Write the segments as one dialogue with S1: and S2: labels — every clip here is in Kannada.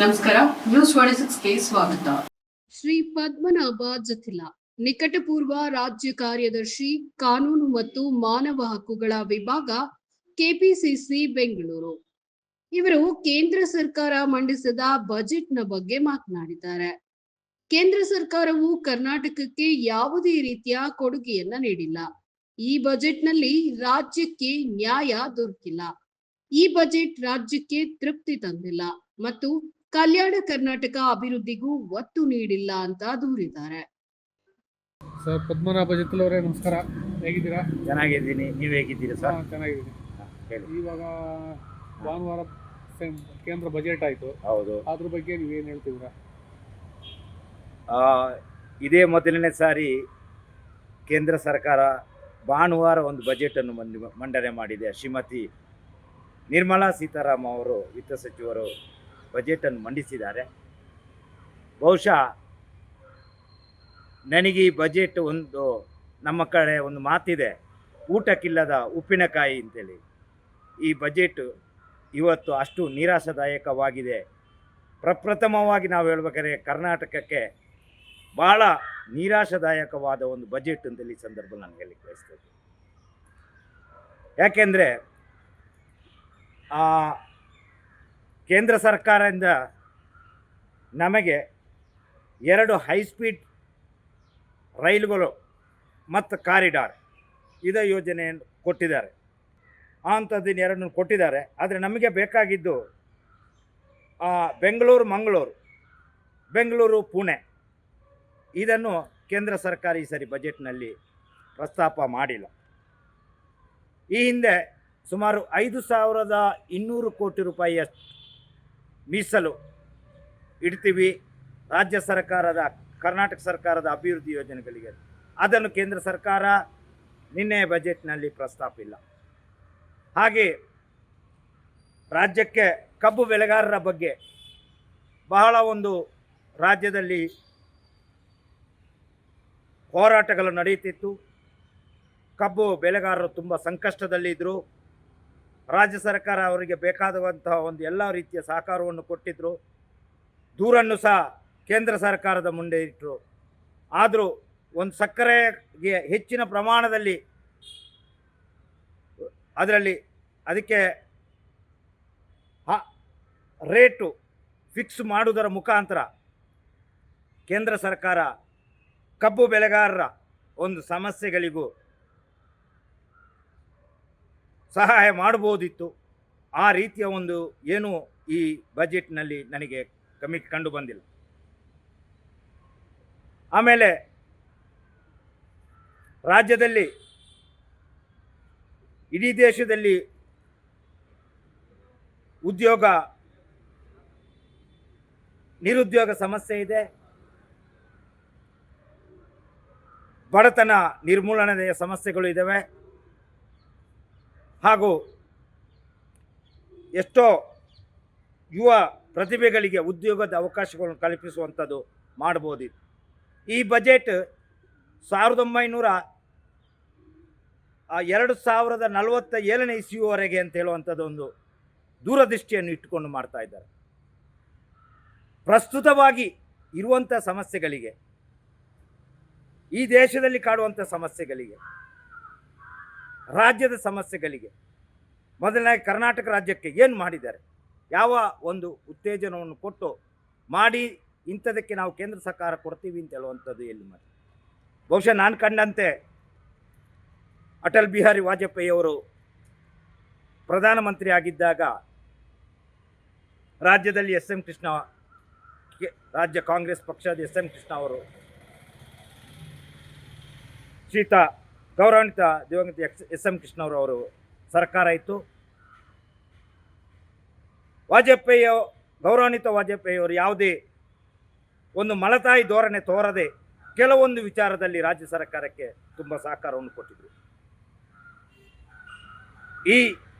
S1: ನಮಸ್ಕಾರ, ನ್ಯೂಸ್ 26ಗೆ ಸ್ವಾಗತ.
S2: ಶ್ರೀ ಪದ್ಮನಾಭ ಜತಿಲ, ನಿಕಟಪೂರ್ವ ರಾಜ್ಯ ಕಾರ್ಯದರ್ಶಿ, ಕಾನೂನು ಮತ್ತು ಮಾನವ ಹಕ್ಕುಗಳ ವಿಭಾಗ, ಕೆಪಿಸಿಸಿ ಬೆಂಗಳೂರು. ಇವರು ಕೇಂದ್ರ ಸರ್ಕಾರ ಮಂಡಿಸಿದ ಬಜೆಟ್ನ ಬಗ್ಗೆ ಮಾತನಾಡಿದ್ದಾರೆ. ಕೇಂದ್ರ ಸರ್ಕಾರವು ಕರ್ನಾಟಕಕ್ಕೆ ಯಾವುದೇ ರೀತಿಯ ಕೊಡುಗೆಯನ್ನ ನೀಡಿಲ್ಲ. ಈ ಬಜೆಟ್ನಲ್ಲಿ ರಾಜ್ಯಕ್ಕೆ ನ್ಯಾಯ ದೊರಕಿಲ್ಲ. ಈ ಬಜೆಟ್ ರಾಜ್ಯಕ್ಕೆ ತೃಪ್ತಿ ತಂದಿಲ್ಲ ಮತ್ತು ಕಲ್ಯಾಣ ಕರ್ನಾಟಕ ಅಭಿವೃದ್ಧಿಗೂ ಒತ್ತು ನೀಡಿಲ್ಲ ಅಂತ ದೂರಿದ್ದಾರೆ.
S3: ಸರ್, ಪದ್ಮನಾಭ ಜತಿಲ್ ಅವರೇ ನಮಸ್ಕಾರ. ಹೇಗಿದ್ದೀರಾ?
S4: ಚೆನ್ನಾಗಿದ್ದೀನಿ. ನೀವು ಹೇಗಿದ್ದೀರಾ ಸರ್?
S3: ಚೆನ್ನಾಗಿದ್ದೀನಿ.
S4: ಹೇಳಿ.
S3: ಇವಾಗ ಭಾನುವಾರ ಕೇಂದ್ರ ಬಜೆಟ್ ಆಯಿತು.
S4: ಹೌದು.
S3: ಅದ್ರ ಬಗ್ಗೆ ನೀವೇನು ಹೇಳ್ತಿದ್ದೀರಾ?
S4: ಇದೇ ಮೊದಲನೇ ಸಾರಿ ಕೇಂದ್ರ ಸರ್ಕಾರ ಭಾನುವಾರ ಒಂದು ಬಜೆಟನ್ನು ಮಂಡನೆ ಮಾಡಿದೆ. ಶ್ರೀಮತಿ ನಿರ್ಮಲಾ ಸೀತಾರಾಮನ್ ಅವರು, ವಿತ್ತ ಸಚಿವರು, ಬಜೆಟನ್ನು ಮಂಡಿಸಿದ್ದಾರೆ. ಬಹುಶಃ ನನಗೆ ಈ ಬಜೆಟ್ ನಮ್ಮ ಕಡೆ ಒಂದು ಮಾತಿದೆ, ಊಟಕ್ಕಿಲ್ಲದ ಉಪ್ಪಿನಕಾಯಿ ಅಂತೇಳಿ. ಈ ಬಜೆಟ್ ಇವತ್ತು ಅಷ್ಟು ನಿರಾಶಾದಾಯಕವಾಗಿದೆ. ಪ್ರಪ್ರಥಮವಾಗಿ ನಾವು ಹೇಳ್ಬೇಕಾದ್ರೆ ಕರ್ನಾಟಕಕ್ಕೆ ಭಾಳ ನಿರಾಶಾದಾಯಕವಾದ ಒಂದು ಬಜೆಟ್ ಅಂತೇಳಿ ಈ ಸಂದರ್ಭದಲ್ಲಿ ನಾನು ಹೇಳಲಿಕ್ಕೆ ಬಯಸ್ತೇನೆ. ಯಾಕೆಂದರೆ ಕೇಂದ್ರ ಸರ್ಕಾರದಿಂದ ನಮಗೆ 2 ಹೈಸ್ಪೀಡ್ ರೈಲುಗಳು ಮತ್ತು ಕಾರಿಡಾರ್ ಇದೇ ಯೋಜನೆಯನ್ನು ಕೊಟ್ಟಿದ್ದಾರೆ. ಅಂಥದ್ದನ್ನು 2 ಕೊಟ್ಟಿದ್ದಾರೆ. ಆದರೆ ನಮಗೆ ಬೇಕಾಗಿದ್ದು ಬೆಂಗಳೂರು ಮಂಗಳೂರು, ಬೆಂಗಳೂರು ಪುಣೆ, ಇದನ್ನು ಕೇಂದ್ರ ಸರ್ಕಾರ ಈ ಸರಿ ಬಜೆಟ್ನಲ್ಲಿ ಪ್ರಸ್ತಾಪ ಮಾಡಿಲ್ಲ. ಈ ಹಿಂದೆ ಸುಮಾರು 5,200 ಕೋಟಿ ರೂಪಾಯಿಯಷ್ಟು ಮೀಸಲು ಇಡ್ತೀವಿ ರಾಜ್ಯ ಸರ್ಕಾರದ, ಕರ್ನಾಟಕ ಸರ್ಕಾರದ ಅಭಿವೃದ್ಧಿ ಯೋಜನೆಗಳಿಗೆ. ಅದನ್ನು ಕೇಂದ್ರ ಸರ್ಕಾರ ನಿನ್ನೆ ಬಜೆಟ್ನಲ್ಲಿ ಪ್ರಸ್ತಾಪ ಇಲ್ಲ. ಹಾಗೆ ರಾಜ್ಯಕ್ಕೆ ಕಬ್ಬು ಬೆಳೆಗಾರರ ಬಗ್ಗೆ ಬಹಳ ಒಂದು ರಾಜ್ಯದಲ್ಲಿ ಹೋರಾಟಗಳು ನಡೆಯುತ್ತಿತ್ತು. ಕಬ್ಬು ಬೆಳೆಗಾರರು ತುಂಬ ಸಂಕಷ್ಟದಲ್ಲಿದ್ದರು. ರಾಜ್ಯ ಸರ್ಕಾರ ಅವರಿಗೆ ಬೇಕಾದಂತಹ ಒಂದು ಎಲ್ಲ ರೀತಿಯ ಸಹಕಾರವನ್ನು ಕೊಟ್ಟಿದ್ದರು. ದೂರನ್ನು ಸಹ ಕೇಂದ್ರ ಸರ್ಕಾರದ ಮುಂದೆ ಇಟ್ಟರು. ಆದರೂ ಒಂದು ಸಕ್ಕರೆಗೆ ಹೆಚ್ಚಿನ ಪ್ರಮಾಣದಲ್ಲಿ ಅದಕ್ಕೆ ರೇಟು ಫಿಕ್ಸ್ ಮಾಡುವುದರ ಮುಖಾಂತರ ಕೇಂದ್ರ ಸರ್ಕಾರ ಕಬ್ಬು ಬೆಳೆಗಾರರ ಒಂದು ಸಮಸ್ಯೆಗಳಿಗೂ ಸಹಾಯ ಮಾಡಬಹುದಿತ್ತು. ಆ ರೀತಿಯ ಒಂದು ಏನು ಈ ಬಜೆಟ್ನಲ್ಲಿ ನನಗೆ ಕಂಡು ಬಂದಿಲ್ಲ. ಆಮೇಲೆ ರಾಜ್ಯದಲ್ಲಿ, ಇಡೀ ದೇಶದಲ್ಲಿ ನಿರುದ್ಯೋಗ ಸಮಸ್ಯೆ ಇದೆ. ಬಡತನ ನಿರ್ಮೂಲನೆಯ ಸಮಸ್ಯೆಗಳು ಇದ್ದಾವೆ. ಹಾಗೂ ಎಷ್ಟೋ ಯುವ ಪ್ರತಿಭೆಗಳಿಗೆ ಉದ್ಯೋಗದ ಅವಕಾಶಗಳನ್ನು ಕಲ್ಪಿಸುವಂಥದ್ದು ಮಾಡ್ಬೋದಿತ್ತು. ಈ ಬಜೆಟ್ 2047ನೇ ಇಸ್ವಿವರೆಗೆ ಅಂತ ಹೇಳುವಂಥದ್ದು ಒಂದು ದೂರದೃಷ್ಟಿಯನ್ನು ಇಟ್ಟುಕೊಂಡು ಮಾಡ್ತಾ ಇದ್ದಾರೆ. ಪ್ರಸ್ತುತವಾಗಿ ಇರುವಂಥ ಸಮಸ್ಯೆಗಳಿಗೆ, ಈ ದೇಶದಲ್ಲಿ ಕಾಡುವಂಥ ಸಮಸ್ಯೆಗಳಿಗೆ, ರಾಜ್ಯದ ಸಮಸ್ಯೆಗಳಿಗೆ, ಮೊದಲನೇ ಕರ್ನಾಟಕ ರಾಜ್ಯಕ್ಕೆ ಏನು ಮಾಡಿದ್ದಾರೆ, ಯಾವ ಒಂದು ಉತ್ತೇಜನವನ್ನು ಕೊಟ್ಟು ಮಾಡಿ ಇಂಥದಕ್ಕೆ ನಾವು ಕೇಂದ್ರ ಸರ್ಕಾರ ಕೊಡ್ತೀವಿ ಅಂತ ಹೇಳುವಂಥದ್ದು ಎಲ್ಲಿ ಮಾಡಿ. ಬಹುಶಃ ನಾನು ಕಂಡಂತೆ ಅಟಲ್ ಬಿಹಾರಿ ವಾಜಪೇಯಿ ಅವರು ಪ್ರಧಾನಮಂತ್ರಿ ಆಗಿದ್ದಾಗ ರಾಜ್ಯದಲ್ಲಿ ಎಸ್ ಎಂ ಕೃಷ್ಣ, ರಾಜ್ಯ ಕಾಂಗ್ರೆಸ್ ಪಕ್ಷದ ಎಸ್ ಎಂ ಕೃಷ್ಣ ಅವರು, ಗೌರವಾನ್ವಿತ ದಿವಂಗತ ಎಸ್ ಎಂ ಕೃಷ್ಣವರು ಸರ್ಕಾರ ಇತ್ತು. ಗೌರವಾನ್ವಿತ ವಾಜಪೇಯಿಯವರು ಯಾವುದೇ ಒಂದು ಮಲತಾಯಿ ಧೋರಣೆ ತೋರದೆ ಕೆಲವೊಂದು ವಿಚಾರದಲ್ಲಿ ರಾಜ್ಯ ಸರ್ಕಾರಕ್ಕೆ ತುಂಬ ಸಹಕಾರವನ್ನು ಕೊಟ್ಟಿದ್ದರು. ಈ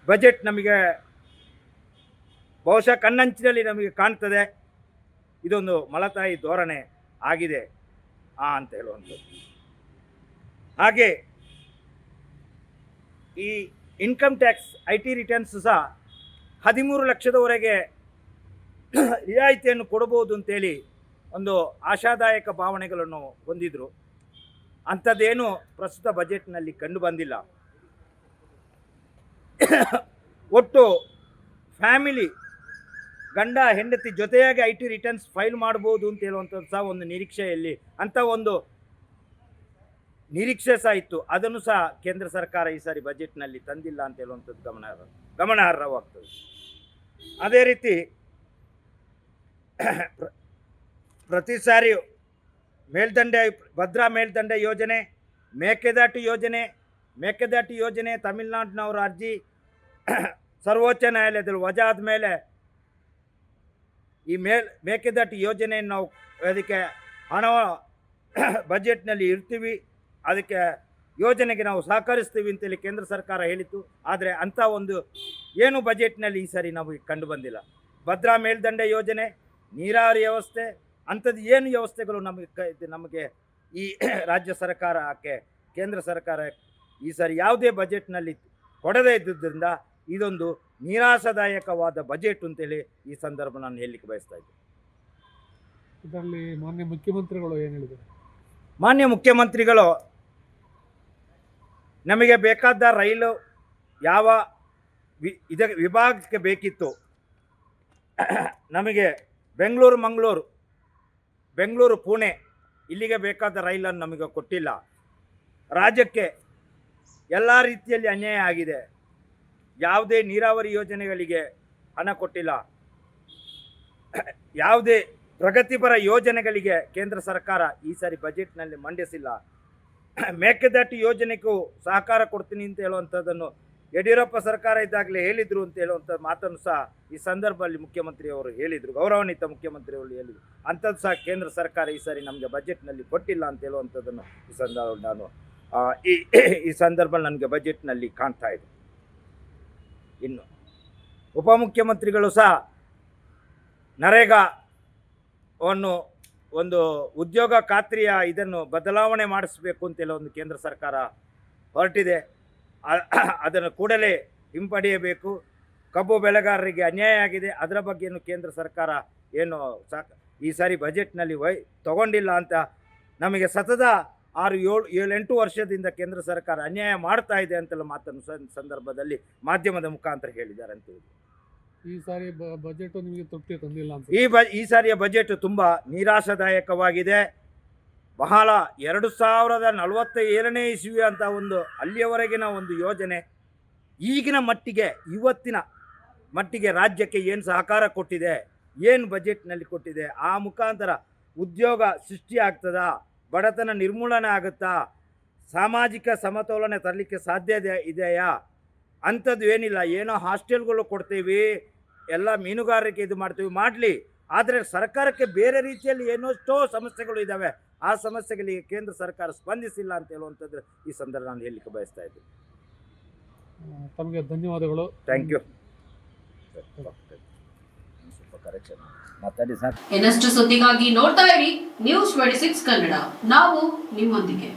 S4: ಬಜೆಟ್ ನಮಗೆ ಬಹುಶಃ ಕಣ್ಣಂಚಿನಲ್ಲಿ ನಮಗೆ ಕಾಣ್ತದೆ ಇದೊಂದು ಮಲತಾಯಿ ಧೋರಣೆ ಆಗಿದೆ ಅಂತ ಹೇಳುವಂಥದ್ದು. ಹಾಗೆ ಈ ಇನ್ಕಮ್ ಟ್ಯಾಕ್ಸ್, IT ರಿಟರ್ನ್ಸ್ ಸಹ 13 ಲಕ್ಷದವರೆಗೆ ರಿಯಾಯಿತಿಯನ್ನು ಕೊಡಬಹುದು ಅಂತೇಳಿ ಒಂದು ಆಶಾದಾಯಕ ಭಾವನೆಗಳನ್ನು ಹೊಂದಿದ್ರು. ಅಂಥದ್ದೇನು ಪ್ರಸ್ತುತ ಬಜೆಟ್ನಲ್ಲಿ ಕಂಡು ಬಂದಿಲ್ಲ. ಒಟ್ಟು ಫ್ಯಾಮಿಲಿ ಗಂಡ ಹೆಂಡತಿ ಜೊತೆಯಾಗಿ IT ರಿಟರ್ನ್ಸ್ ಫೈಲ್ ಮಾಡ್ಬೋದು ಅಂತ ಹೇಳುವಂಥದ್ದು ಸಹ ಒಂದು ನಿರೀಕ್ಷೆಯಲ್ಲಿ ಅಂಥ ಒಂದು ನಿರೀಕ್ಷೆ ಸಹ ಇತ್ತು. ಅದನ್ನು ಸಹ ಕೇಂದ್ರ ಸರ್ಕಾರ ಈ ಸಾರಿ ಬಜೆಟ್ನಲ್ಲಿ ತಂದಿಲ್ಲ ಅಂತ ಹೇಳುವಂಥದ್ದು ಗಮನಾರ್ಹವಾಗ್ತದೆ. ಅದೇ ರೀತಿ ಪ್ರತಿ ಸಾರಿ ಭದ್ರಾ ಮೇಲ್ದಂಡೆ ಯೋಜನೆ, ಮೇಕೆದಾಟು ಯೋಜನೆ ತಮಿಳುನಾಡಿನವರ ಅರ್ಜಿ ಸರ್ವೋಚ್ಚ ನ್ಯಾಯಾಲಯದಲ್ಲಿ ವಜಾ ಆದಮೇಲೆ ಈ ಮೇಕೆದಾಟು ಯೋಜನೆಯನ್ನು ನಾವು ಅದಕ್ಕೆ ಹಣ ಬಜೆಟ್ನಲ್ಲಿ ಇರ್ತೀವಿ, ಅದಕ್ಕೆ ಯೋಜನೆಗೆ ನಾವು ಸಹಕರಿಸ್ತೀವಿ ಅಂತೇಳಿ ಕೇಂದ್ರ ಸರ್ಕಾರ ಹೇಳಿತ್ತು. ಆದರೆ ಅಂಥ ಒಂದು ಏನು ಬಜೆಟ್ನಲ್ಲಿ ಈ ಸಾರಿ ನಮಗೆ ಕಂಡು ಬಂದಿಲ್ಲ. ಭದ್ರಾ ಮೇಲ್ದಂಡೆ ಯೋಜನೆ, ನೀರಾವರಿ ವ್ಯವಸ್ಥೆ, ಅಂಥದ್ದು ಏನು ವ್ಯವಸ್ಥೆಗಳು ನಮಗೆ ಈ ರಾಜ್ಯ ಸರ್ಕಾರಕ್ಕೆ ಕೇಂದ್ರ ಸರ್ಕಾರ ಈ ಸಾರಿ ಯಾವುದೇ ಬಜೆಟ್ನಲ್ಲಿ ಕೊಡದೇ ಇದ್ದುದರಿಂದ ಇದೊಂದು ನಿರಾಶಾದಾಯಕವಾದ ಬಜೆಟ್ ಅಂತೇಳಿ ಈ ಸಂದರ್ಭ ನಾನು ಹೇಳಲಿಕ್ಕೆ ಬಯಸ್ತಾ ಇದ್ದೆ.
S3: ಇದರಲ್ಲಿ ಮಾನ್ಯ ಮುಖ್ಯಮಂತ್ರಿಗಳು ಏನು ಹೇಳಿದ್ದಾರೆ?
S4: ಮಾನ್ಯ ಮುಖ್ಯಮಂತ್ರಿಗಳು ನಮಗೆ ಬೇಕಾದ ರೈಲು ಯಾವ ವಿಭಾಗಕ್ಕೆ ಬೇಕಿತ್ತು, ನಮಗೆ ಬೆಂಗಳೂರು ಪುಣೆ ಇಲ್ಲಿಗೆ ಬೇಕಾದ ರೈಲನ್ನು ನಮಗೆ ಕೊಟ್ಟಿಲ್ಲ. ರಾಜ್ಯಕ್ಕೆ ಎಲ್ಲ ರೀತಿಯಲ್ಲಿ ಅನ್ಯಾಯ ಆಗಿದೆ. ಯಾವುದೇ ನೀರಾವರಿ ಯೋಜನೆಗಳಿಗೆ ಹಣ ಕೊಟ್ಟಿಲ್ಲ, ಯಾವುದೇ ಪ್ರಗತಿಪರ ಯೋಜನೆಗಳಿಗೆ ಕೇಂದ್ರ ಸರ್ಕಾರ ಈ ಸಾರಿ ಬಜೆಟ್ನಲ್ಲಿ ಮಂಡಿಸಿಲ್ಲ. ಮೇಕೆದಾಟು ಯೋಜನೆಗೂ ಸಹಕಾರ ಕೊಡ್ತೀನಿ ಅಂತ ಹೇಳುವಂಥದ್ದನ್ನು ಯಡಿಯೂರಪ್ಪ ಸರ್ಕಾರ ಇದ್ದಾಗಲೇ ಹೇಳಿದರು ಅಂತ ಹೇಳುವಂಥ ಮಾತನ್ನು ಸಹ ಈ ಸಂದರ್ಭದಲ್ಲಿ ಮುಖ್ಯಮಂತ್ರಿಯವರು ಹೇಳಿದರು, ಗೌರವಾನ್ವಿತ ಮುಖ್ಯಮಂತ್ರಿಯವರು ಹೇಳಿದರು. ಅಂಥದ್ದು ಸಹ ಕೇಂದ್ರ ಸರ್ಕಾರ ಈ ಸಾರಿ ನಮಗೆ ಬಜೆಟ್ನಲ್ಲಿ ಕೊಟ್ಟಿಲ್ಲ ಅಂತ ಹೇಳುವಂಥದ್ದನ್ನು ಈ ಸಂದರ್ಭ ನಾನು ಈ ಸಂದರ್ಭ ನನಗೆ ಬಜೆಟ್ನಲ್ಲಿ ಕಾಣ್ತಾ ಇದೆ. ಇನ್ನು ಉಪಮುಖ್ಯಮಂತ್ರಿಗಳು ಸಹ ನರೇಗಾವನ್ನು ಒಂದು ಉದ್ಯೋಗ ಖಾತ್ರಿಯ ಇದನ್ನು ಬದಲಾವಣೆ ಮಾಡಿಸಬೇಕು ಅಂತೇಳಿ ಒಂದು ಕೇಂದ್ರ ಸರ್ಕಾರ ಹೊರಟಿದೆ. ಅದನ್ನು ಕೂಡಲೇ ಹಿಂಪಡೆಯಬೇಕು. ಕಬ್ಬು ಬೆಳೆಗಾರರಿಗೆ ಅನ್ಯಾಯ ಆಗಿದೆ, ಅದರ ಬಗ್ಗೆಯೂ ಕೇಂದ್ರ ಸರ್ಕಾರ ಏನು ಈ ಸಾರಿ ಬಜೆಟ್ನಲ್ಲಿ ತಗೊಂಡಿಲ್ಲ ಅಂತ ನಮಗೆ ಸತತ 6-7-8 ವರ್ಷದಿಂದ ಕೇಂದ್ರ ಸರ್ಕಾರ ಅನ್ಯಾಯ ಮಾಡ್ತಾ ಇದೆ ಅಂತೆಲ್ಲ ಮಾತನ್ನು ಸಂದರ್ಭದಲ್ಲಿ ಮಾಧ್ಯಮದ ಮುಖಾಂತರ ಹೇಳಿದ್ದಾರೆ ಅಂತ ಹೇಳಿ.
S3: ಈ ಸಾರಿ ಬಜೆಟ್ ನಿಮಗೆ ತೃಪ್ತಿ ತಂದಿಲ್ಲ ಅಂತ?
S4: ಈ ಸಾರಿಯ ಬಜೆಟ್ ತುಂಬ ನಿರಾಶಾದಾಯಕವಾಗಿದೆ. ಬಹಳ 2047ನೇ ಇಸ್ವಿ ಅಂತ ಒಂದು ಅಲ್ಲಿಯವರೆಗಿನ ಒಂದು ಯೋಜನೆ ಈಗಿನ ಮಟ್ಟಿಗೆ ಇವತ್ತಿನ ಮಟ್ಟಿಗೆ ರಾಜ್ಯಕ್ಕೆ ಏನು ಸಹಕಾರ ಕೊಟ್ಟಿದೆ, ಏನು ಬಜೆಟ್ನಲ್ಲಿ ಕೊಟ್ಟಿದೆ, ಆ ಮುಖಾಂತರ ಉದ್ಯೋಗ ಸೃಷ್ಟಿ ಆಗ್ತದಾ, ಬಡತನ ನಿರ್ಮೂಲನೆ ಆಗುತ್ತಾ, ಸಾಮಾಜಿಕ ಸಮತೋಲನೆ ತರಲಿಕ್ಕೆ ಸಾಧ್ಯ ಇದೆಯಾ? ಅಂಥದ್ದು ಏನಿಲ್ಲ. ಏನೋ ಹಾಸ್ಟೆಲ್ಗಳು ಕೊಡ್ತೀವಿ, ಎಲ್ಲ ಮೀನುಗಾರರಿಗೆ ಇದು ಮಾಡ್ತೀವಿ, ಮಾಡಲಿ. ಆದರೆ ಸರ್ಕಾರಕ್ಕೆ ಬೇರೆ ರೀತಿಯಲ್ಲಿ ಏನಷ್ಟೋ ಸಮಸ್ಯೆಗಳು ಇದ್ದಾವೆ, ಆ ಸಮಸ್ಯೆಗಳಿಗೆ ಕೇಂದ್ರ ಸರ್ಕಾರ ಸ್ಪಂದಿಸಿಲ್ಲ ಅಂತ ಹೇಳುವಂಥದ್ದು ಈ ಸಂದರ್ಭ ನಾನು ಹೇಳಲಿಕ್ಕೆ ಬಯಸ್ತಾ ಇದ್ದೀನಿ.
S3: ತಮಗೆ ಧನ್ಯವಾದಗಳು.
S4: Thank you. ಕರೆಕ್ಷನ್ ಮಾತಾಡಿ ಸರ್.
S1: ಇನ್ನಷ್ಟು ಸುದ್ದಿಗಾಗಿ ನೋಡ್ತಾ ಇರಿ News 26 ಕನ್ನಡ. ನಾವು ನಿಮ್ಮೊಂದಿಗೆ.